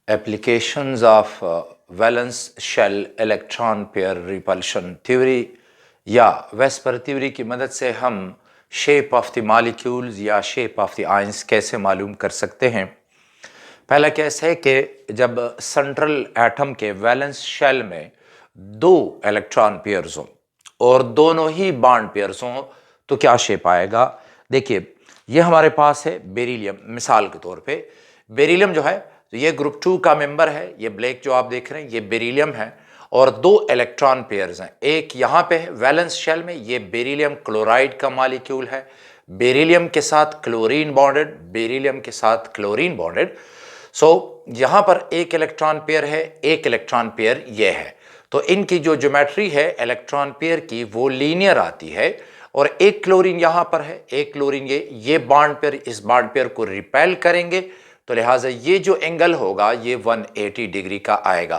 Applications of valence shell electron pair repulsion theory या VSEPR theory की मदद से हम शेप ऑफ द मॉलिक्यूल्स या शेप ऑफ द आयंस कैसे मालूम कर सकते हैं। पहला केस है कि जब सेंट्रल एटम के वैलेंस शेल में दो इलेक्ट्रॉन पेयर्स हों और दोनों ही बॉन्ड पेयर्स हों तो क्या शेप आएगा। देखिए, ये हमारे पास है बेरिलियम। मिसाल के तौर पे बेरिलियम जो है तो ये ग्रुप 2 का मेंबर है। ये ब्लैक जो आप देख रहे हैं ये बेरिलियम है और दो इलेक्ट्रॉन पेयर्स हैं। एक यहाँ पे है वैलेंस शेल में, ये बेरिलियम क्लोराइड का मॉलिक्यूल है। बेरिलियम के साथ क्लोरीन बॉन्डेड, बेरिलियम के साथ क्लोरीन बॉन्डेड। सो यहां पर एक इलेक्ट्रॉन पेयर है, एक इलेक्ट्रॉन पेयर ये है। तो इनकी जो ज्योमेट्री है इलेक्ट्रॉन पेयर की वो लीनियर आती है। और एक क्लोरीन यहां पर है, एक क्लोरीन ये बॉन्ड पेयर इस बॉन्ड पेयर को रिपेल करेंगे, तो लिहाजा ये जो एंगल होगा ये 180 डिग्री का आएगा।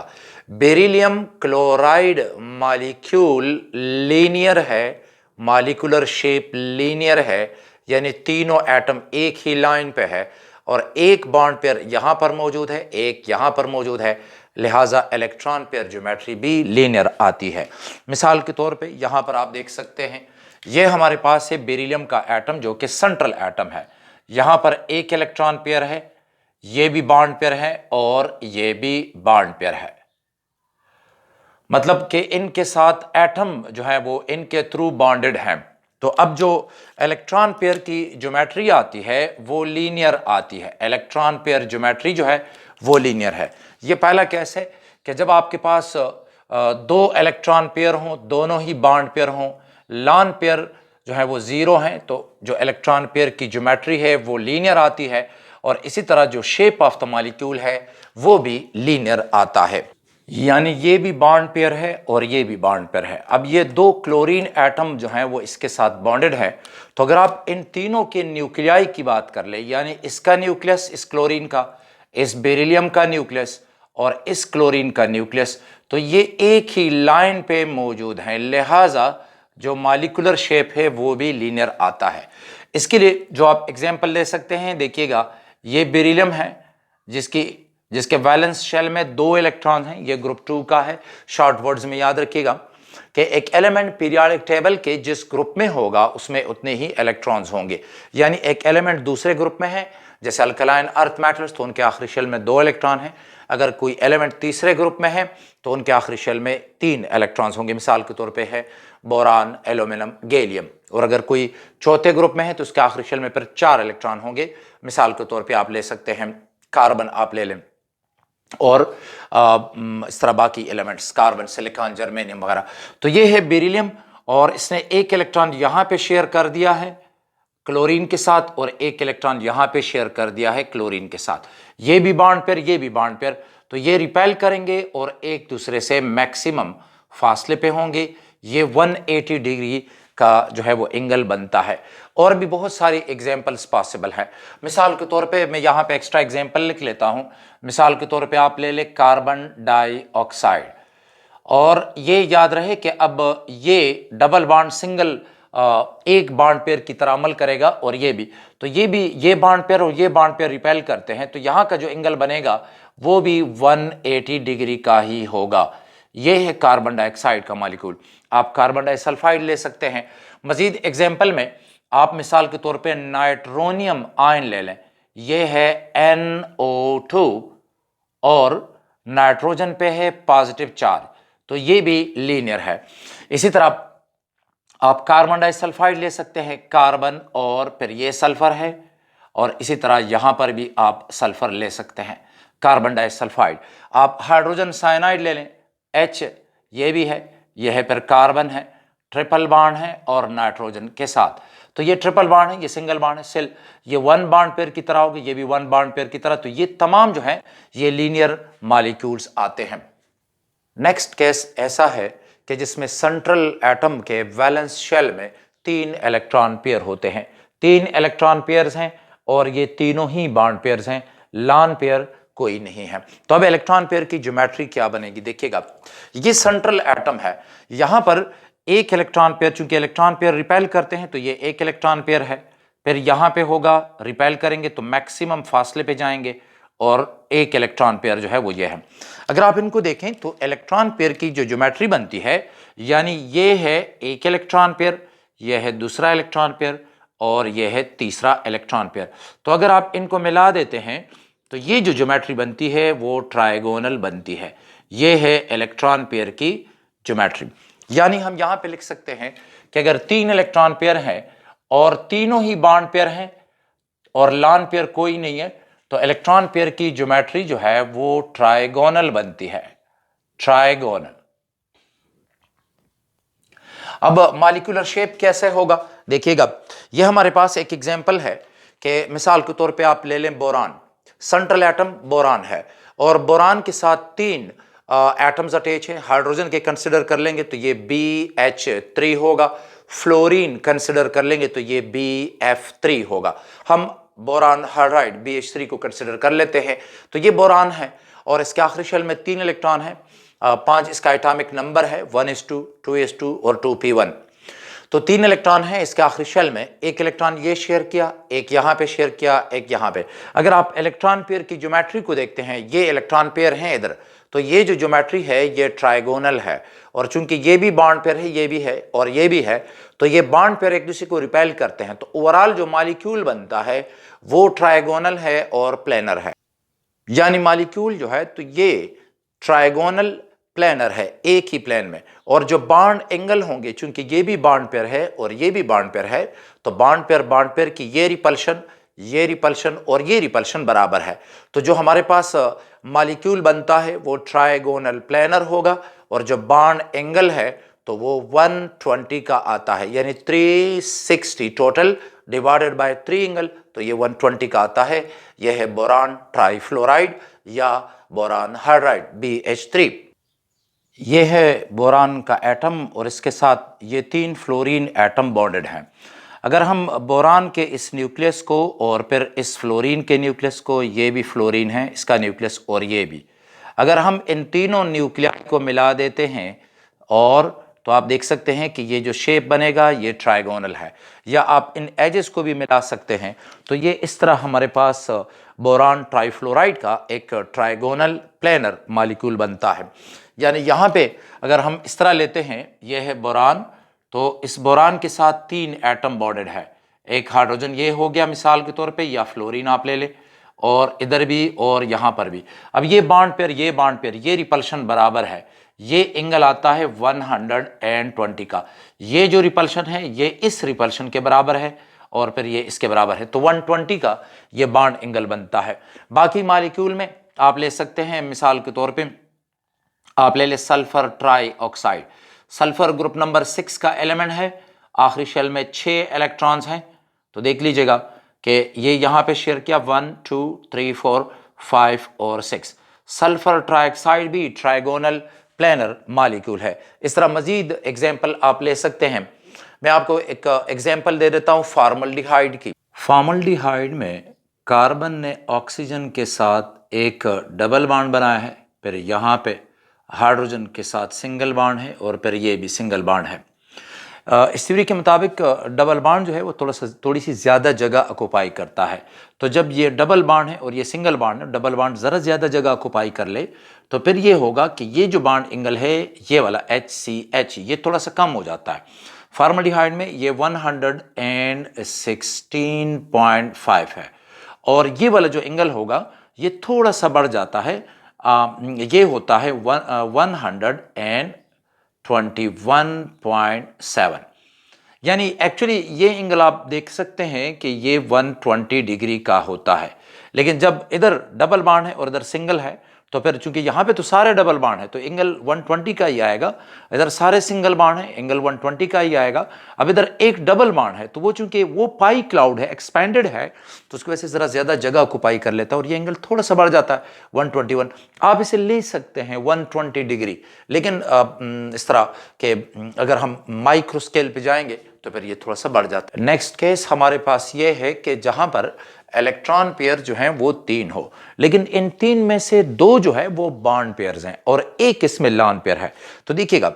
बेरिलियम क्लोराइड मॉलिक्यूल लीनियर है, मॉलिक्यूलर शेप लीनियर है, यानी तीनों एटम एक ही लाइन पे है और एक बॉन्ड पेयर यहां पर मौजूद है, एक यहां पर मौजूद है, लिहाजा इलेक्ट्रॉन पेयर ज्योमेट्री भी लीनियर आती है। मिसाल के तौर पे यहां पर आप देख सकते हैं ये हमारे पास है बेरिलियम का एटम जो कि सेंट्रल एटम है। यहां पर एक इलेक्ट्रॉन पेयर है, ये भी बॉन्ड पेयर है और ये भी बॉन्ड पेयर है, मतलब कि इनके साथ एटम जो है वो इनके थ्रू बॉन्डेड हैं। तो अब जो इलेक्ट्रॉन पेयर की ज्योमेट्री आती है वो लीनियर आती है। इलेक्ट्रॉन पेयर ज्योमेट्री जो है वो लीनियर है। ये पहला केस है कि जब आपके पास दो इलेक्ट्रॉन पेयर हों, दोनों ही बॉन्ड पेयर हों, लॉन पेयर जो है वो जीरो हैं, तो जो इलेक्ट्रॉन पेयर की ज्योमेट्री है वो लीनियर आती है और इसी तरह जो शेप ऑफ द मॉलिक्यूल है वो भी लीनियर आता है। यानी ये भी बॉन्ड पेयर है और ये भी बॉन्ड पेयर है। अब ये दो क्लोरीन एटम जो हैं वो इसके साथ बॉन्डेड है। तो अगर आप इन तीनों के न्यूक्लियाई की बात कर ले, यानी इसका न्यूक्लियस, इस क्लोरीन का, इस बेरिलियम का न्यूक्लियस और इस क्लोरीन का न्यूक्लियस, तो ये एक ही लाइन पे मौजूद हैं, लिहाजा जो मॉलिक्यूलर शेप है वो भी लीनियर आता है। इसके लिए जो आप एग्जाम्पल ले सकते हैं, देखिएगा ये बेरिलियम है जिसके वैलेंस शेल में दो इलेक्ट्रॉन हैं, ये ग्रुप 2 का है। शॉर्ट वर्ड्स में याद रखिएगा कि एक एलिमेंट पीरियोडिक टेबल के जिस ग्रुप में होगा उसमें उतने ही इलेक्ट्रॉन्स होंगे। यानी एक एलिमेंट दूसरे ग्रुप में है, जैसे अल्कलाइन अर्थ मेटल्स, तो उनके आखिरी शेल में दो इलेक्ट्रॉन हैं। अगर कोई एलिमेंट तीसरे ग्रुप में है तो उनके आखिरी शेल में 3 इलेक्ट्रॉन्स होंगे। मिसाल के तौर पे है बोरान, एल्यूमिनियम, गैलियम। और अगर कोई चौथे ग्रुप में है तो उसके आखिरी शेल में फिर 4 इलेक्ट्रॉन होंगे। मिसाल के तौर पे आप ले सकते हैं कार्बन, आप ले लें, और इस तरह बाकी एलिमेंट्स, कार्बन, सिलिकॉन, जर्मेनियम वगैरह। तो ये है बेरिलियम और इसने एक इलेक्ट्रॉन यहां पे शेयर कर दिया है क्लोरीन के साथ और एक इलेक्ट्रॉन यहां पे शेयर कर दिया है क्लोरीन के साथ। ये भी बॉन्ड पेयर, ये भी बॉन्ड पेयर, तो ये रिपेल करेंगे और एक दूसरे से मैक्सिमम फासले पे होंगे। ये 180 डिग्री का जो है वो एंगल बनता है। और भी बहुत सारी एग्जांपल्स पॉसिबल है। मिसाल के तौर पे मैं यहाँ पे एक्स्ट्रा एग्जांपल लिख लेता हूँ। मिसाल के तौर पे आप ले ले कार्बन डाइऑक्साइड, और ये याद रहे कि अब ये डबल बॉन्ड सिंगल एक बॉन्ड पेयर की तरह अमल करेगा और ये भी, तो ये भी, ये बॉन्ड पेयर और ये बॉन्ड पेयर रिपेल करते हैं, तो यहाँ का जो एंगल बनेगा वो भी 180 डिग्री का ही होगा। ये है कार्बन डाइऑक्साइड का मॉलिक्यूल। आप कार्बन डाइसल्फाइड ले सकते हैं। मजीद एग्जाम्पल में आप मिसाल के तौर पे नाइट्रोनियम आयन ले लें, ये है NO2 और नाइट्रोजन पे है पॉजिटिव चार्ज, तो ये भी लीनियर है। इसी तरह आप कार्बन डाइसल्फाइड ले सकते हैं, कार्बन और फिर ये सल्फर है, और इसी तरह यहां पर भी आप सल्फर ले सकते हैं, कार्बन डाइसल्फाइड। आप हाइड्रोजन साइनाइड ले लें, H, ये भी है, ये है फिर कार्बन है, ट्रिपल बॉन्ड है और नाइट्रोजन के साथ, तो ये ट्रिपल बॉन्ड है, ये सिंगल बॉन्ड है, सेल, ये 1 बॉन्ड पेयर की तरह होगी, ये भी 1 बॉन्ड पेयर की तरह। तो ये तमाम जो है ये लीनियर मॉलिक्यूल्स आते हैं। नेक्स्ट केस ऐसा है कि जिसमें सेंट्रल एटम के वैलेंस शेल में 3 इलेक्ट्रॉन पेयर होते हैं। 3 इलेक्ट्रॉन पेयर्स हैं और ये तीनों ही बॉन्ड पेयर्स हैं, लॉन पेयर कोई नहीं है। तो अब इलेक्ट्रॉन पेयर की ज्योमेट्री क्या बनेगी, देखिएगा ये सेंट्रल एटम है, यहां पर एक इलेक्ट्रॉन पेयर, चूंकि इलेक्ट्रॉन पेयर रिपेल करते हैं तो ये एक इलेक्ट्रॉन पेयर है, फिर यहां पे होगा, रिपेल करेंगे तो मैक्सिमम फासले पे जाएंगे और एक इलेक्ट्रॉन पेयर जो है वो ये है। अगर आप इनको देखें तो इलेक्ट्रॉन पेयर की जो ज्योमेट्री बनती है, यानी ये है एक इलेक्ट्रॉन पेयर, यह है दूसरा इलेक्ट्रॉन पेयर और यह है तीसरा इलेक्ट्रॉन पेयर। तो अगर आप इनको मिला देते हैं तो ये जो ज्योमेट्री बनती है वो ट्राइगोनल बनती है। ये है इलेक्ट्रॉन पेयर की ज्योमेट्री। यानी हम यहां पे लिख सकते हैं कि अगर 3 इलेक्ट्रॉन पेयर हैं और तीनों ही बॉन्ड पेयर हैं और लॉन पेयर कोई नहीं है, तो इलेक्ट्रॉन पेयर की ज्योमेट्री जो है वो ट्राइगोनल बनती है, ट्राइगोनल। अब मॉलिक्यूलर शेप कैसे होगा देखिएगा। यह हमारे पास एक एग्जांपल है कि मिसाल के तौर पे आप ले लें बोरान, सेंट्रल एटम बोरान है और बोरान के साथ 3 एटम्स अटैच हैं। हाइड्रोजन के कंसिडर कर लेंगे तो ये BH3 होगा, फ्लोरीन कंसिडर कर लेंगे तो ये BF3 होगा। हम बोरान हाइड्राइड BH3 को कंसिडर कर लेते हैं तो ये बोरान है और इसके आखिरी शेल में 3 इलेक्ट्रॉन है, 5 इसका एटॉमिक नंबर है, 1s2, 2s2 और 2p1। तो 3 इलेक्ट्रॉन है इसके आखिरी शेल में, एक इलेक्ट्रॉन ये शेयर किया, एक यहां पे शेयर किया, एक यहां पे। अगर आप इलेक्ट्रॉन पेयर की ज्योमेट्री को देखते हैं, ये इलेक्ट्रॉन पेयर हैं इधर, तो ये जो ज्योमेट्री है ये ट्राइगोनल है और चूंकि ये भी बॉन्ड पेयर है, ये भी है और ये भी है, तो ये बॉन्ड पेयर एक दूसरे को रिपेल करते हैं। तो ओवरऑल जो मॉलिक्यूल बनता है वो ट्राइगोनल है और प्लेनर है। यानी मॉलिक्यूल जो है तो ये ट्राइगोनल प्लेनर है, एक ही प्लेन में। और जो बॉन्ड एंगल होंगे, चूंकि ये भी बॉन्ड पेयर है और ये भी बॉन्ड पेयर है, तो बॉन्ड पेयर की ये रिपल्शन और ये रिपल्शन बराबर है। तो जो हमारे पास मॉलिक्यूल बनता है वो ट्राइगोनल प्लेनर होगा और जो बॉन्ड एंगल है तो वो 120 का आता है, यानी 360 टोटल डिवाइडेड बाय 3 एंगल, तो ये 120 का आता है। यह है बोरान ट्राइफ्लोराइड या बोरान हाइड्राइड BH3। ये है बोरान का एटम और इसके साथ ये 3 फ्लोरीन एटम बॉन्डेड हैं। अगर हम बोरान के इस न्यूक्लियस को और फिर इस फ्लोरीन के न्यूक्लियस को, ये भी फ्लोरीन है इसका न्यूक्लियस और ये भी, अगर हम इन तीनों न्यूक्लियाई को मिला देते हैं और तो आप देख सकते हैं कि ये जो शेप बनेगा ये ट्राइगोनल है। या आप इन एजेस को भी मिला सकते हैं तो ये इस तरह हमारे पास बोरान ट्राइफ्लोराइड का एक ट्राइगोनल प्लेनर मॉलिक्यूल बनता है। यानी यहाँ पे अगर हम इस तरह लेते हैं, ये है बोरान, तो इस बोरान के साथ 3 एटम बॉन्डेड है, एक हाइड्रोजन ये हो गया मिसाल के तौर पे, या फ्लोरीन आप ले ले, और इधर भी और यहाँ पर भी। अब ये बॉन्ड पेयर ये रिपल्शन बराबर है, ये एंगल आता है 120 का। ये जो रिपल्शन है ये इस रिपल्शन के बराबर है और फिर ये इसके बराबर है, तो 120 का ये बॉन्ड एंगल बनता है। बाकी मॉलिक्यूल में आप ले सकते हैं, मिसाल के तौर पे आप ले ले sulphur try oxide, sulphur group number 6 का एलिमेंट है, आखिरी शेल में 6 इलेक्ट्रॉन्स हैं। तो देख लीजिएगा कि ये यहाँ पे शेयर किया 1 2 3 4 5 और 6। सल्फर ट्राइऑक्साइड भी ट्राइगोनल प्लेनर मॉलिक्यूल है। इस तरह मजीद एग्जाम्पल आप ले सकते हैं। मैं आपको एक एग्जाम्पल दे देता हूँ फॉर्मल्डिहाइड की। फॉर्मल्डिहाइड में कार्बन ने ऑक्सीजन के साथ एक डबल बॉन्ड बनाया है, फिर यहाँ पे हाइड्रोजन के साथ सिंगल बॉन्ड है और फिर ये भी सिंगल बॉन्ड है। इस थ्योरी के मुताबिक डबल बॉन्ड जो है वो थोड़ी सी ज़्यादा जगह ऑक्युपाई करता है। तो जब ये डबल बॉन्ड है और ये सिंगल बॉन्ड है, डबल बॉन्ड ज़रा ज़्यादा जगह ऑक्युपाई कर ले तो फिर ये होगा कि ये जो बॉन्ड एंगल है ये वाला HCH ये थोड़ा सा कम हो जाता है। फॉर्मल्डिहाइड में ये 116.5 है और ये वाला जो एंगल होगा ये थोड़ा सा बढ़ जाता है, ये होता है 121.7। यानी एक्चुअली ये एंगल आप देख सकते हैं कि ये 120 डिग्री का होता है, लेकिन जब इधर डबल बॉन्ड है और इधर सिंगल है तो फिर चूंकि यहाँ पे तो सारे डबल बॉन्ड है तो एंगल 120 का ही आएगा, इधर सारे सिंगल बॉन्ड है एंगल 120 का ही आएगा। अब इधर एक डबल बॉन्ड है तो वो चूंकि वो पाई क्लाउड है, एक्सपेंडेड है, तो उसकी वजह से ज़रा ज़्यादा जगह ऑक्युपाई कर लेता है और ये एंगल थोड़ा सा बढ़ जाता है 121। आप इसे ले सकते हैं 120 डिग्री, लेकिन इस तरह के अगर हम माइक्रो स्केल पे जाएंगे तो फिर ये थोड़ा सा बढ़ जाता है। नेक्स्ट केस हमारे पास ये है कि जहां पर इलेक्ट्रॉन पेयर जो हैं वो 3 हो, लेकिन इन 3 में से 2 जो है वो बॉन्ड पेयर्स हैं और एक इसमें लॉन पेयर है। तो देखिएगा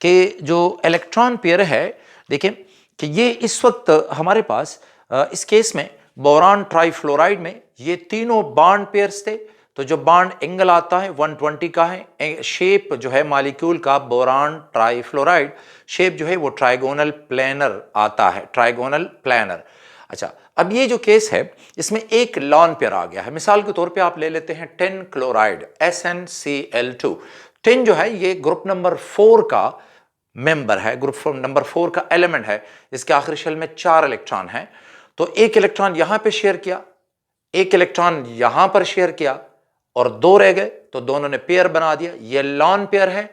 कि जो इलेक्ट्रॉन पेयर है, देखिए कि ये इस वक्त हमारे पास इस केस में बोरान ट्राइफ्लोराइड में ये तीनों बॉन्ड पेयर्स थे। तो जो बॉन्ड एंगल आता है 120 का है। शेप जो है मॉलिक्यूल का बोरान ट्राइफ्लोराइड शेप जो है वो ट्राइगोनल प्लेनर आता है, ट्राइगोनल प्लेनर। अच्छा, अब ये जो केस है इसमें एक लॉन पेयर आ गया है। मिसाल के तौर पे आप ले लेते हैं टिन क्लोराइड SnCl2। टिन जो है ये ग्रुप नंबर 4 का मेंबर है, ग्रुप नंबर 4 का एलिमेंट है। इसके आखिरी शेल में 4 इलेक्ट्रॉन हैं। तो एक इलेक्ट्रॉन यहां पे शेयर किया, एक इलेक्ट्रॉन यहां पर शेयर किया और 2 रह गए, तो दोनों ने पेयर बना दिया। ये लॉन पेयर है,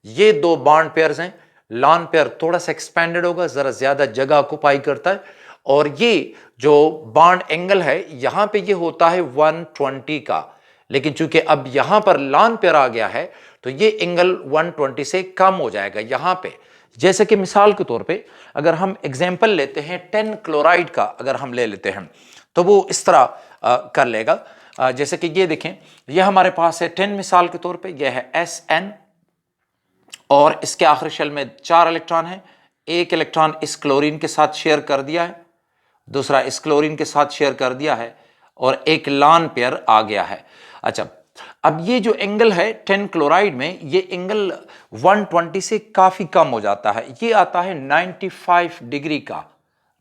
ये 2 बॉन्ड पेयर्स हैं। लॉन पेयर थोड़ा सा एक्सपेंडेड होगा, जरा ज्यादा जगह ऑक्युपाई करता है। और ये जो बॉन्ड एंगल है यहां पे ये होता है 120 का, लेकिन चूंकि अब यहां पर लॉन पेयर आ गया है तो ये एंगल 120 से कम हो जाएगा यहां पे। जैसे कि मिसाल के तौर पे अगर हम एग्जांपल लेते हैं 10 क्लोराइड का, अगर हम ले लेते हैं तो वो इस तरह कर लेगा। जैसे कि ये देखें, ये हमारे पास है 10 मिसाल के तौर पे, ये है Sn और इसके आखिरी शेल में 4 इलेक्ट्रॉन है। एक इलेक्ट्रॉन इस क्लोरीन के साथ शेयर कर दिया है, दूसरा इस क्लोरीन के साथ शेयर कर दिया है और एक लॉन पेयर आ गया है। अच्छा, अब ये जो एंगल है 10 क्लोराइड में, ये एंगल 120 से काफी कम हो जाता है। ये आता है 95 डिग्री का,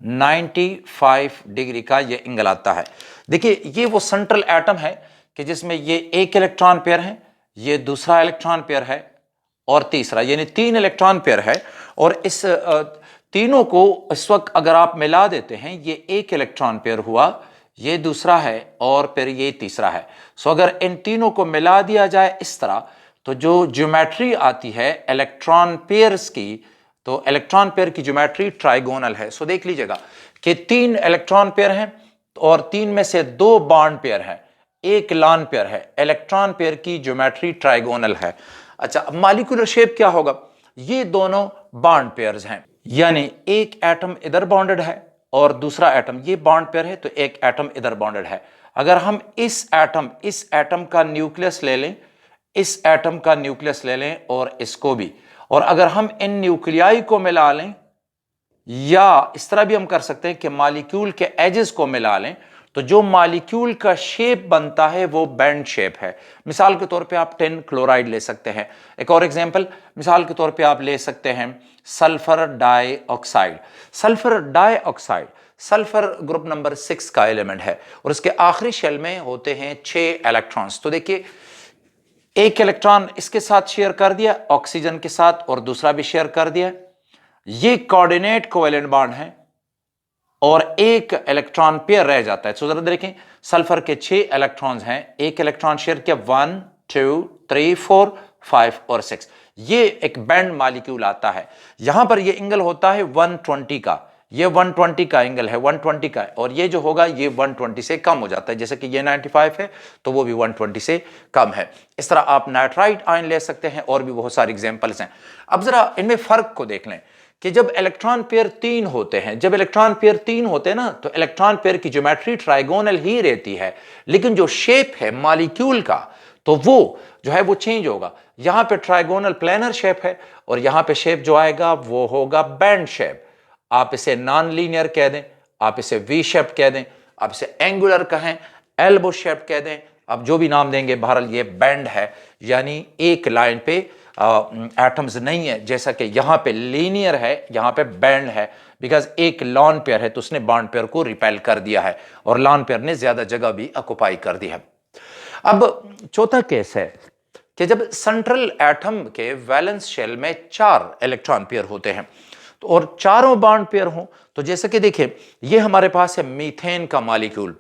95 डिग्री का ये एंगल आता है। देखिए, ये वो सेंट्रल एटम है कि जिसमें ये एक इलेक्ट्रॉन पेयर है, ये दूसरा इलेक्ट्रॉन पेयर है और तीसरा, यानी 3 इलेक्ट्रॉन पेयर है। और इस तीनों को इस वक्त अगर आप मिला देते हैं, ये एक इलेक्ट्रॉन पेयर हुआ, ये दूसरा है और फिर ये तीसरा है। सो अगर इन तीनों को मिला दिया जाए इस तरह, तो जो ज्योमेट्री आती है इलेक्ट्रॉन पेयर्स की, तो इलेक्ट्रॉन पेयर की ज्योमेट्री ट्राइगोनल है। सो देख लीजिएगा कि 3 इलेक्ट्रॉन पेयर हैं और 3 में से 2 बॉन्ड पेयर हैं, एक लॉन पेयर है। इलेक्ट्रॉन पेयर की ज्योमेट्री ट्राइगोनल है। अच्छा, अब मॉलिक्यूलर शेप क्या होगा? ये दोनों बॉन्ड पेयर्स हैं, यानी एक एटम इधर बॉन्डेड है और दूसरा एटम, ये बॉन्ड पेयर है तो एक एटम इधर बॉन्डेड है। अगर हम इस एटम का न्यूक्लियस ले लें, इस एटम का न्यूक्लियस ले लें और इसको भी, और अगर हम इन न्यूक्लियाई को मिला लें, या इस तरह भी हम कर सकते हैं कि मॉलिक्यूल के एजेस को मिला लें, तो जो मॉलिक्यूल का शेप बनता है वो बैंड शेप है। मिसाल के तौर पे आप 10 क्लोराइड ले सकते हैं। एक और एग्जांपल, मिसाल के तौर पे आप ले सकते हैं sulphur dioxide. Sulphur dioxide, sulphur group number 6 का एलिमेंट है और इसके आखिरी शेल में होते हैं 6 इलेक्ट्रॉन्स। तो देखिए, एक इलेक्ट्रॉन इसके साथ शेयर कर दिया ऑक्सीजन के साथ और दूसरा भी शेयर कर दिया। ये कोऑर्डिनेट कोवेलेंट बॉन्ड है और एक इलेक्ट्रॉन पेयर रह जाता है। सो जरा देखें, सल्फर के 6 इलेक्ट्रॉन्स हैं, एक इलेक्ट्रॉन शेयर किया, 1 2 3 4 5 और 6। ये एक बैंड मॉलिक्यूल आता है। यहां पर ये एंगल होता है 120 का, ये 120 का एंगल है, 120 का, और ये जो होगा ये 120 से कम हो जाता है। जैसे कि ये 95 है तो वो भी 120 से कम है। इस तरह आप नाइट्राइट आयन ले सकते हैं और भी बहुत सारे एग्जांपल्स हैं। अब जरा इनमें फर्क को देख लें कि जब इलेक्ट्रॉन पेयर 3 होते हैं, जब इलेक्ट्रॉन पेयर 3 होते हैं ना, तो इलेक्ट्रॉन पेयर की ज्योमेट्री ट्राइगोनल ही रहती है, लेकिन जो शेप है मॉलिक्यूल का तो वो जो है वो चेंज होगा। यहां पे ट्राइगोनल प्लेनर शेप है और यहां पे शेप जो आएगा वो होगा बैंड शेप। आप इसे नॉन लीनियर कह दें, आप इसे वी शेप कह दें, आप इसे एंगुलर कहें, एल्बो शेप कह दें, आप जो भी नाम देंगे, बहरहाल ये बैंड है, यानी एक लाइन पे एटम्स नहीं है। जैसा कि यहां पे लीनियर है, यहां पे बैंड है, बिकॉज एक लॉन पेयर है तो उसने बॉन्ड पेयर को रिपेल कर दिया है और लॉन पेयर ने ज्यादा जगह भी ऑक्युपाई कर दी है। अब चौथा केस है कि जब सेंट्रल एटम के वैलेंस शेल में 4 इलेक्ट्रॉन पेयर होते हैं तो और चारों बॉन्ड पेयर हों, तो जैसे कि देखिए, ये हमारे पास है मीथेन का मॉलिक्यूल।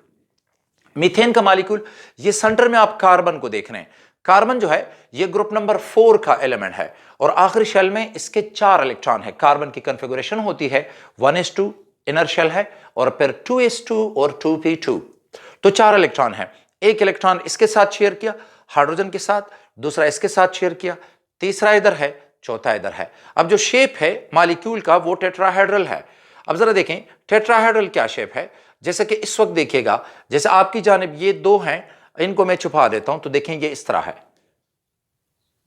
मीथेन का मॉलिक्यूल, ये सेंटर में आप कार्बन को देख रहे हैं। कार्बन जो है ये ग्रुप नंबर 4 का एलिमेंट है और आखिरी शेल में इसके 4 इलेक्ट्रॉन है। कार्बन की कॉन्फ़िगरेशन होती है 1s2 इनर शेल है और फिर 2s2 और 2p2, तो 4 इलेक्ट्रॉन है। एक इलेक्ट्रॉन इसके साथ शेयर किया हाइड्रोजन के साथ, दूसरा इसके साथ शेयर किया, तीसरा इधर है, चौथा इधर है। अब जो शेप है मॉलिक्यूल का वो टेट्राहेड्रल है। अब जरा देखें टेट्राहेड्रल क्या शेप है। जैसे कि इस वक्त देखिएगा, जैसे आपकी जानिब ये 2 हैं, इनको मैं छुपा देता हूं तो देखें ये इस तरह है,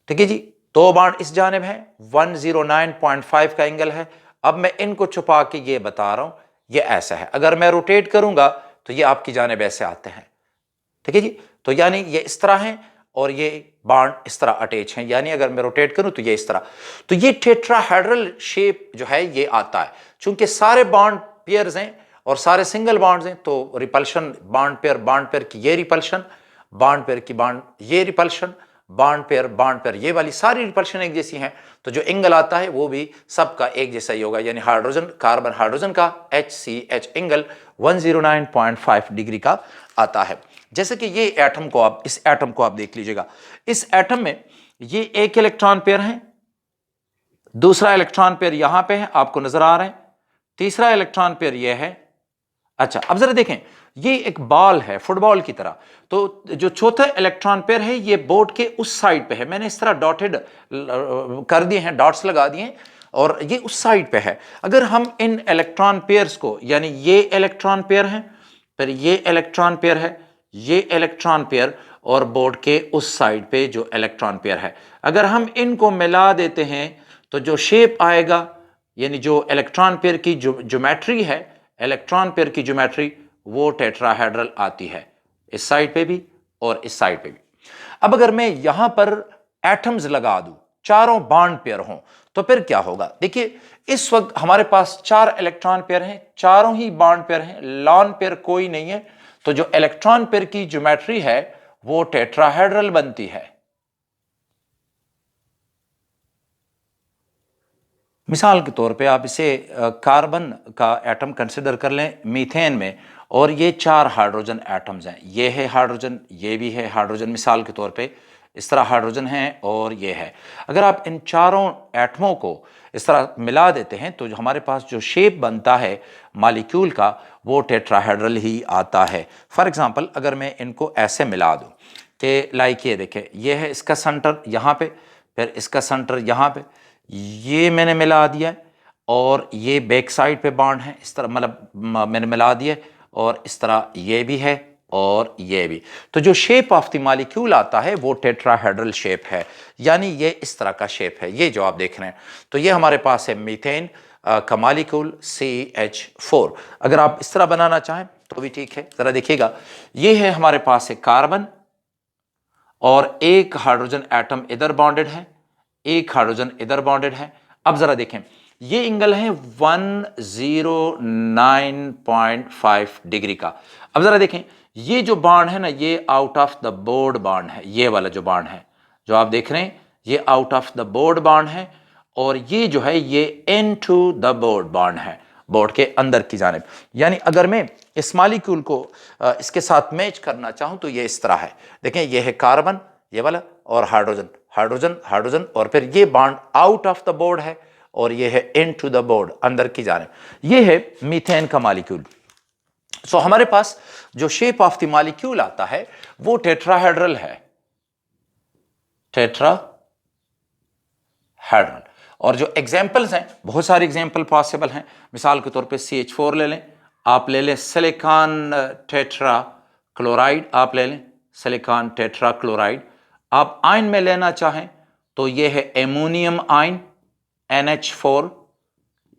ठीक है जी। 2 बॉन्ड इस जानिब है, 109.5 का एंगल है। अब मैं इनको छुपा के ये बता रहा हूं, ये ऐसा है। अगर मैं रोटेट करूंगा तो ये आपकी जानिब ऐसे आते हैं, ठीक है जी। तो यानी ये इस तरह है और ये बॉन्ड इस तरह अटैच हैं, यानी अगर मैं रोटेट करूं तो ये इस तरह। तो ये टेट्राहेड्रल शेप जो है ये आता है, चूंकि सारे बॉन्ड पेयर्स हैं और सारे सिंगल बॉन्ड्स हैं, तो रिपल्शन बॉन्ड पेयर की ये रिपल्शन, बॉन्ड पेयर की बॉन्ड ये रिपल्शन, बॉन्ड पेयर ये वाली सारी रिपल्शन एक जैसी हैं। तो जो एंगल आता है वो भी सबका एक जैसा ही होगा, यानी हाइड्रोजन कार्बन हाइड्रोजन का HCH एंगल 109.5 डिग्री का आता है। जैसे कि ये एटम को आप, इस एटम को आप देख लीजिएगा, इस एटम में ये एक इलेक्ट्रॉन पेयर है, दूसरा इलेक्ट्रॉन पेयर यहां पे है, आपको नजर आ रहा है, तीसरा इलेक्ट्रॉन पेयर ये है। अच्छा, अब जरा देखें, ये एक बॉल है फुटबॉल की तरह, तो जो चौथा इलेक्ट्रॉन पेयर है ये बोर्ड के उस साइड पे है, मैंने इस तरह डॉटेड कर दिए हैं, डॉट्स लगा दिए हैं, और ये उस साइड पे है। अगर हम इन इलेक्ट्रॉन पेयर्स को, यानी ये इलेक्ट्रॉन पेयर है, फिर ये इलेक्ट्रॉन पेयर है, ये इलेक्ट्रॉन पेयर, और बोर्ड के उस साइड पे जो इलेक्ट्रॉन पेयर है, अगर हम इनको मिला देते हैं तो जो शेप आएगा, यानी जो इलेक्ट्रॉन पेयर की जो ज्योमेट्री है, इलेक्ट्रॉन पेयर की ज्योमेट्री वो टेट्राहेड्रल आती है, इस साइड पे भी और इस साइड पे भी। अब अगर मैं यहां पर एटम्स लगा दूं, चारों बॉन्ड पेयर हों, तो फिर क्या होगा? देखिए, इस वक्त हमारे पास 4 इलेक्ट्रॉन पेयर हैं, चारों ही बॉन्ड पेयर हैं, लॉन पेयर कोई नहीं है, तो जो इलेक्ट्रॉन पेयर की ज्योमेट्री है वो टेट्राहेड्रल बनती है। मिसाल के तौर पे आप इसे कार्बन का एटम कंसिडर कर लें मीथेन में, और ये 4 हाइड्रोजन एटम्स हैं, ये है हाइड्रोजन, ये भी है हाइड्रोजन, मिसाल के तौर पे इस तरह हाइड्रोजन है और ये है। अगर आप इन चारों एटमों को इस तरह मिला देते हैं तो जो हमारे पास जो शेप बनता है मॉलिक्यूल का वो टेट्राहेड्रल ही आता है। फॉर एग्जांपल, अगर मैं इनको ऐसे मिला दूं कि लाइक ये देखें, ये है इसका सेंटर यहाँ पे, फिर इसका सेंटर यहाँ पे, ये मैंने मिला दिया है, और ये बैक साइड पे बॉन्ड है, इस तरह मतलब मैंने मिला दिया, और इस तरह ये भी है और ये भी। तो जो शेप ऑफ द मॉलिक्यूल आता है वो टेट्राहेड्रल शेप है, यानी ये इस तरह का शेप है, ये जो आप देख रहे हैं। तो ये हमारे पास है मीथेन का मॉलिक्यूल CH4। अगर आप इस तरह बनाना चाहें तो भी ठीक है। जरा देखिएगा, ये है हमारे पास है कार्बन, और एक हाइड्रोजन एटम इधर बॉन्डेड है, एक हाइड्रोजन इधर बॉन्डेड है। अब जरा देखें, ये एंगल है 109.5 डिग्री का। अब जरा देखें, ये जो बॉन्ड है ना, ये out of the board bond है, ये वाला जो बॉन्ड है जो आप देख रहे हैं ये out of the board bond है, और ये जो है ये इनटू द बोर्ड बॉन्ड है, बोर्ड के अंदर की जानिब। यानी अगर मैं इस मॉलिक्यूल को इसके साथ मैच करना चाहूं तो ये इस तरह है। देखें, ये है कार्बन ये वाला, और हाइड्रोजन हाइड्रोजन हाइड्रोजन, और फिर ये bond out of the board है, और ये है इनटू द बोर्ड, अंदर की जानिब। ये है मीथेन का मॉलिक्यूल। सो हमारे पास जो शेप ऑफ द मॉलिक्यूल आता है वो टेट्राहेड्रल है, टेट्राहेड्रल। और जो एग्जाम्पल्स हैं, बहुत सारे एग्जाम्पल पॉसिबल हैं। मिसाल के तौर पे CH4 ले लें, आप ले लें सिलिकॉन टेट्रा क्लोराइड, आप ले लें सिलिकॉन टेट्रा क्लोराइड। आप आयन में लेना चाहें तो यह है एमोनियम आयन NH4,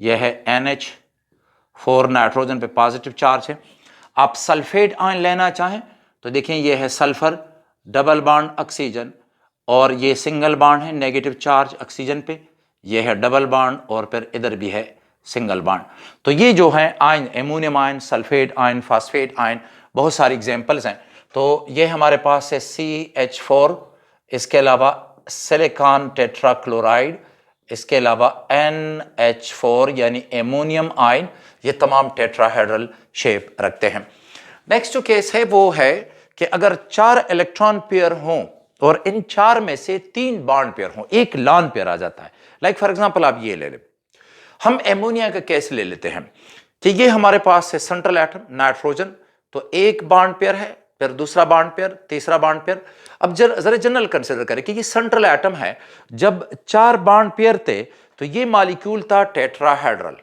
यह है NH4, नाइट्रोजन पे पॉजिटिव चार्ज है। आप सल्फेट आयन लेना चाहें तो देखें, यह है सल्फर, डबल बॉन्ड ऑक्सीजन, और ये सिंगल बॉन्ड है, नेगेटिव चार्ज ऑक्सीजन पे, यह है डबल बॉन्ड, और फिर इधर भी है सिंगल बॉन्ड। तो ये जो है ion, ammonium ion, sulphate ion, phosphate ion, बहुत सारे एग्जाम्पल्स हैं। तो ये हमारे पास है CH4, इसके अलावा सिलिकॉन टेट्रा क्लोराइड, इसके अलावा NH4 यानी एमोनियम आयन, ये तमाम टेट्राहेड्रल शेप रखते हैं। नेक्स्ट जो केस है वो है कि अगर 4 इलेक्ट्रॉन पेयर हों और इन 4 में से 3 बॉन्ड पेयर हों, एक लॉन पेयर आ जाता है। लाइक फॉर एग्जांपल आप ये ले लें, हम एमोनिया का केस ले लेते हैं कि ये हमारे पास है सेंट्रल एटम नाइट्रोजन, तो एक बॉन्ड पेयर है, फिर दूसरा बॉन्ड पेयर, तीसरा बॉन्ड पेयर। अब जरा जनरल कंसिडर करें कि ये सेंट्रल एटम है, जब 4 बॉन्ड पेयर थे तो ये मॉलिक्यूल था टेट्राहेड्रल,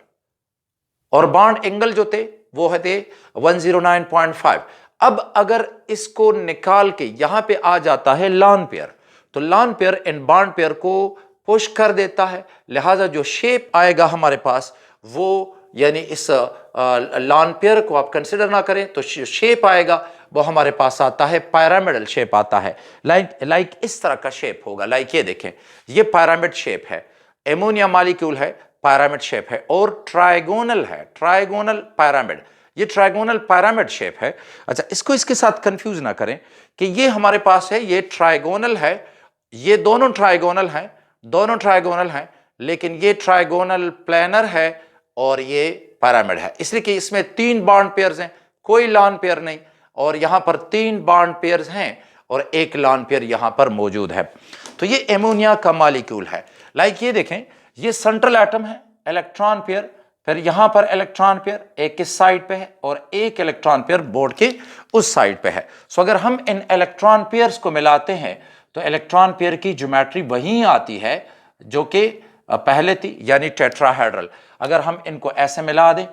और बॉन्ड एंगल जो थे वो थे 109.5। अब अगर इसको निकाल के यहां पे आ जाता है लॉन पेयर, तो lone pair in bond pair को पुश कर देता है, लिहाजा जो शेप आएगा हमारे पास वो, यानी इस लॉन पेयर को आप कंसिडर ना करें तो शेप आएगा वो हमारे पास आता है पिरामिडल शेप आता है। लाइक इस तरह का शेप होगा। लाइक ये देखें, ये पिरामिड शेप है, एमोनिया मॉलिक्यूल है, पिरामिड शेप है, और ट्राइगोनल है, ट्राइगोनल पिरामिड, ये ट्राइगोनल पिरामिड शेप है। अच्छा, इसको इसके साथ कंफ्यूज ना करें कि ये हमारे पास है, ये ट्राइगोनल है, ये दोनों ट्राइगोनल हैं, दोनों ट्राइगोनल हैं, लेकिन ये ट्राइगोनल प्लेनर है और ये पिरामिड है, इसलिए कि इसमें 3 बॉन्ड पेयर्स हैं, कोई लॉन पेयर नहीं, और यहां पर 3 बॉन्ड पेयर्स हैं और एक लॉन पेयर यहां पर मौजूद है। तो ये एमोनिया का मॉलिक्यूल है। लाइक ये देखें, ये सेंट्रल एटम है, इलेक्ट्रॉन पेयर, फिर यहां पर इलेक्ट्रॉन पेयर एक इस साइड पे है और एक इलेक्ट्रॉन पेयर बोर्ड के उस साइड पे है। सो अगर हम इन इलेक्ट्रॉन पेयर्स को मिलाते हैं तो इलेक्ट्रॉन पेयर की ज्योमेट्री वही आती है जो कि पहले थी, यानी टेट्राहेड्रल। अगर हम इनको ऐसे मिला दें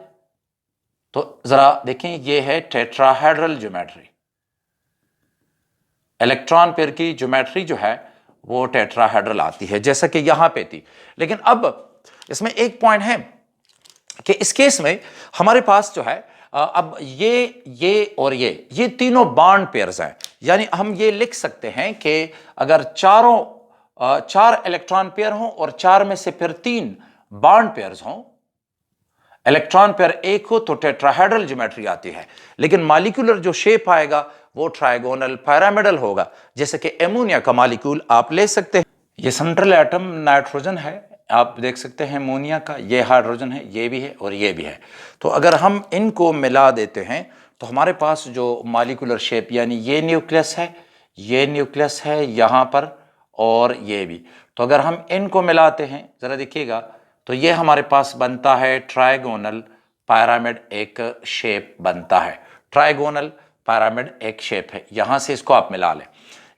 तो जरा देखें, ये है टेट्राहेड्रल ज्योमेट्री, इलेक्ट्रॉन पेयर की ज्योमेट्री जो है वो टेट्राहेड्रल आती है जैसा कि यहां पे थी। लेकिन अब इसमें एक पॉइंट है कि इस केस में हमारे पास जो है अब ये और ये तीनों बॉन्ड पेयर्स हैं, यानी हम ये लिख सकते हैं कि अगर चार इलेक्ट्रॉन पेयर हों और 4 में से फिर 3 बॉन्ड पेयर्स हों, इलेक्ट्रॉन पेयर एक हो तो टेट्राहेड्रल ज्योमेट्री आती है। लेकिन मॉलिक्यूलर जो शेप आएगा वो ट्राइगोनल पिरामिडल होगा, जैसे कि एमोनिया का मॉलिक्यूल आप ले सकते हैं। ये सेंट्रल एटम नाइट्रोजन है, आप देख सकते हैं एमोनिया का, ये हाइड्रोजन है, ये भी है और ये भी है। तो अगर हम इनको मिला देते हैं तो हमारे पास जो मॉलिक्यूलर शेप, यानी ये न्यूक्लियस है, ये न्यूक्लियस है यहाँ पर, और ये भी, तो अगर हम इनको मिलाते हैं जरा देखिएगा तो ये हमारे पास बनता है ट्राइगोनल पिरामिड, एक शेप बनता है, ट्राइगोनल पिरामिड एक शेप है। यहां से इसको आप मिला लें,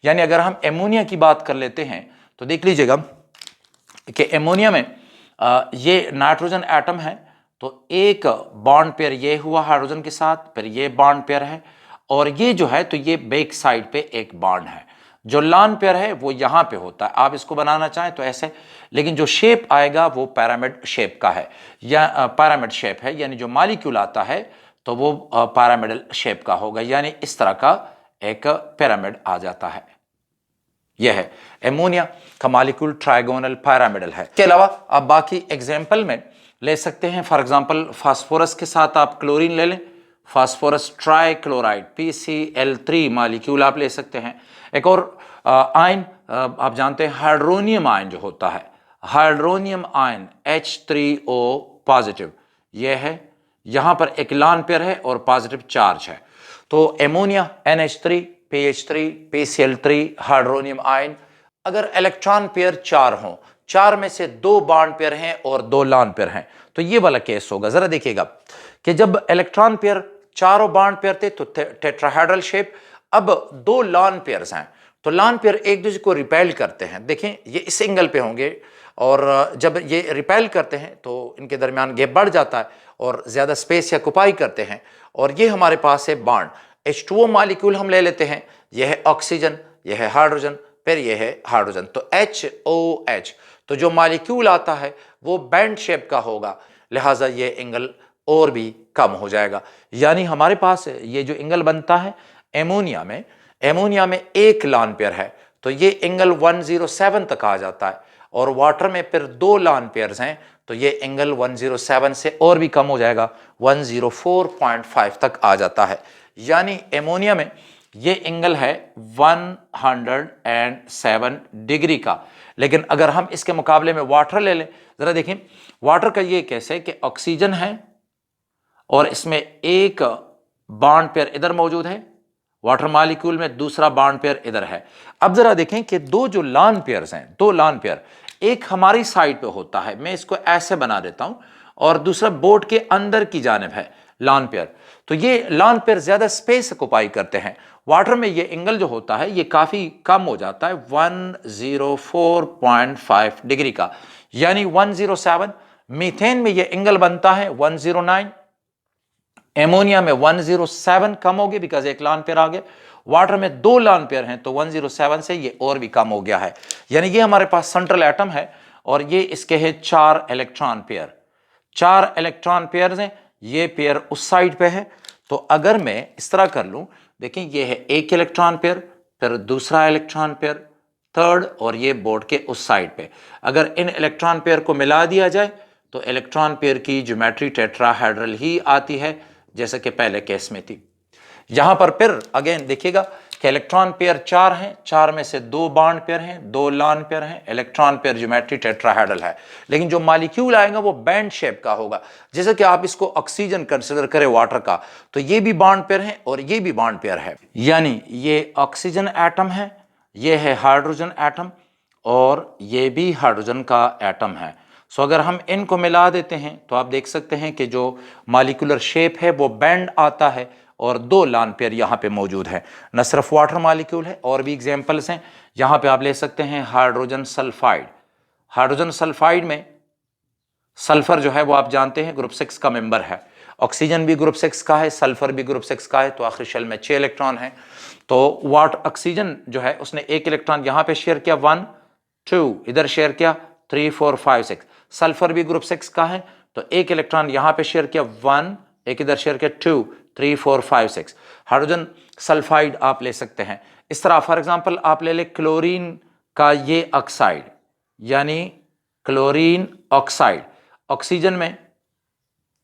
यानी अगर हम एमोनिया की बात कर लेते हैं तो देख लीजिएगा कि एमोनिया में ये नाइट्रोजन एटम है, तो एक बॉन्ड पेयर ये हुआ हाइड्रोजन के साथ, फिर ये बॉन्ड पेयर है, और ये जो है तो ये बैक साइड पे एक बॉन्ड है। जो लॉन पेयर है वो यहां पे होता है, आप इसको बनाना चाहें तो ऐसे, लेकिन जो शेप आएगा वो पिरामिड शेप का है, या पिरामिड शेप है, यानी जो मॉलिक्यूल आता है तो वो पिरामिडल शेप का होगा, यानी इस तरह का एक पिरामिड आ जाता है। यह है एमोनिया का मॉलिक्यूल, ट्राइगोनल पिरामिडल है। इसके अलावा आप बाकी एग्जाम्पल में ले सकते हैं, फॉर एग्जांपल फास्फोरस के साथ आप क्लोरीन ले लें, फास्फोरस ट्राइक्लोराइड PCl3 मॉलिक्यूल आप ले सकते हैं। एक और आयन आप जानते हैं हाइड्रोनियम आयन जो होता है, हाइड्रोनियम आयन H3O पॉजिटिव, यह है, यहां पर एक लॉन पेयर है और पॉजिटिव चार्ज है। तो ammonia NH3 PH3 PCl3 hydronium ion, अगर इलेक्ट्रॉन पेयर 4 हों, 4 में से 2 बॉन्ड पेयर हैं और 2 लॉन पेयर हैं, तो ये वाला केस होगा। जरा देखिएगा कि जब इलेक्ट्रॉन पेयर चारों बॉन्ड पेयर थे तो टेट्राहेड्रल शेप, अब 2 लॉन पेयर्स हैं तो लॉन पेयर एक दूसरे को रिपेल करते हैं। देखें ये इस एंगल पे होंगे, और जब ये रिपेल करते हैं तो इनके दरमियान गैप बढ़ जाता है और ज़्यादा स्पेस या ऑक्युपाई करते हैं, और ये हमारे पास है बॉन्ड। H2O मॉलिक्यूल हम ले लेते हैं, यह है ऑक्सीजन, यह है हाइड्रोजन, फिर यह है हाइड्रोजन, तो HOH। तो जो मॉलिक्यूल आता है वो बैंड शेप का होगा, लिहाजा ये एंगल और भी कम हो जाएगा। यानी हमारे पास ये जो एंगल बनता है एमोनिया में एक लॉन पेयर है तो ये एंगल 107 तक आ जाता है, और वाटर में फिर 2 लॉन पेयर्स हैं तो ये एंगल 107 से और भी कम हो जाएगा, 104.5 तक आ जाता है। यानी एमोनिया में ये एंगल है 107 डिग्री का। लेकिन अगर हम इसके मुकाबले में वाटर ले लें, जरा देखें वाटर का ये कैसे कि ऑक्सीजन है और इसमें एक बॉन्ड पेयर इधर मौजूद है, वाटर मॉलिक्यूल में दूसरा बॉन्ड पेयर इधर है। अब जरा देखें कि 2 जो लॉन पेयर्स हैं, 2 लॉन पेयर, एक हमारी साइड पे होता है, मैं इसको ऐसे बना देता हूं, और दूसरा बोर्ड के अंदर की जानिब है लॉन पेयर। तो ये लॉन पेयर ज्यादा स्पेस ऑक्युपाई करते हैं। वाटर में ये एंगल जो होता है ये काफी कम हो जाता है, 104.5 डिग्री का, यानी 107। मीथेन में ये एंगल बनता है 109, एमोनिया में 107 कम हो गया बिकॉज एक लॉन पेयर आ गया, वाटर में 2 लॉन पेयर हैं तो 107 से ये और भी कम हो गया है। यानी ये हमारे पास सेंट्रल एटम है और ये इसके है 4 इलेक्ट्रॉन पेयर, 4 इलेक्ट्रॉन पेयर हैं, ये पेयर उस साइड पे है। तो अगर मैं इस तरह कर लूं देखें ये है एक इलेक्ट्रॉन पेयर, फिर दूसरा इलेक्ट्रॉन पेयर, थर्ड, और ये बोर्ड के उस साइड पे। अगर इन इलेक्ट्रॉन पेयर को मिला दिया जाए तो इलेक्ट्रॉन पेयर की ज्योमेट्री टेट्राहेड्रल ही आती है, जैसे कि पहले केस में थी। यहां पर फिर अगेन देखिएगा कि इलेक्ट्रॉन पेयर 4 हैं, 4 में से 2 बॉन्ड पेयर हैं, 2 लॉन पेयर हैं, इलेक्ट्रॉन पेयर ज्योमेट्री टेट्राहेड्रल है। लेकिन जो मॉलिक्यूल आएगा वो बैंड शेप का होगा। जैसे कि आप इसको ऑक्सीजन कंसीडर करें वाटर का, तो ये भी बॉन्ड पेयर है और ये भी बॉन्ड पेयर है, यानी ये ऑक्सीजन एटम है, ये है हाइड्रोजन एटम, और ये भी हाइड्रोजन का एटम है। सो अगर हम इनको मिला देते हैं तो आप देख सकते हैं कि जो मॉलिक्यूलर शेप है वो बैंड आता है, और 2 लॉन पेयर यहाँ पे मौजूद है। न सिर्फ वाटर मॉलिक्यूल है, और भी एग्जांपल्स हैं। यहाँ पे आप ले सकते हैं हाइड्रोजन सल्फाइड। हाइड्रोजन सल्फाइड में सल्फर जो है वो आप जानते हैं ग्रुप 6 का मेंबर है, ऑक्सीजन भी ग्रुप 6 का है, सल्फर भी ग्रुप 6 का है, तो आखिरी शेल में 6 इलेक्ट्रॉन है। तो वाटर ऑक्सीजन जो है उसने 1 इलेक्ट्रॉन यहाँ पे शेयर किया 1 2, इधर शेयर किया 3 4 5 6। सल्फर भी ग्रुप 6 का है, तो 1 इलेक्ट्रॉन यहाँ पे शेयर किया 1, एक इधर शेयर किया 2 3 4 5 6। हाइड्रोजन सल्फाइड आप ले सकते हैं। इस तरह फॉर एग्जांपल आप ले लें क्लोरीन का ये ऑक्साइड, यानी क्लोरीन ऑक्साइड, ऑक्सीजन में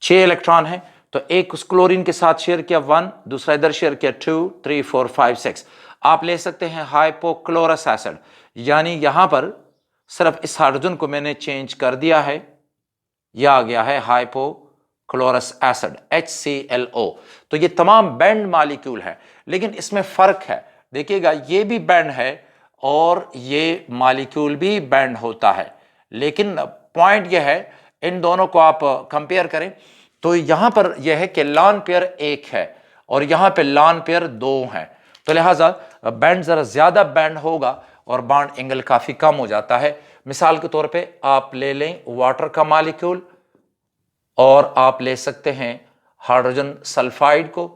6 इलेक्ट्रॉन है, तो एक उस क्लोरीन के साथ शेयर किया 1, दूसरा इधर शेयर किया 2 3 4 5 6। आप ले सकते हैं हाइपोक्लोरस एसिड, यानी यहां पर सिर्फ इस हाइड्रोजन को मैंने चेंज कर दिया है, यह आ गया है हाइपोक्लोरस एसिड HClO। तो ये तमाम बैंड मॉलिक्यूल है, लेकिन इसमें फर्क है। देखिएगा ये भी बैंड है और ये मॉलिक्यूल भी बैंड होता है, लेकिन पॉइंट यह है इन दोनों को आप कंपेयर करें तो यहां पर यह है कि लॉन पेयर 1 है और यहां पे लॉन पेयर 2 है, तो लिहाजा बैंड जरा ज्यादा बैंड होगा और बॉन्ड एंगल काफी कम हो जाता है। मिसाल के तौर पे आप ले लें वाटर का मॉलिक्यूल और आप ले सकते हैं हाइड्रोजन सल्फाइड को,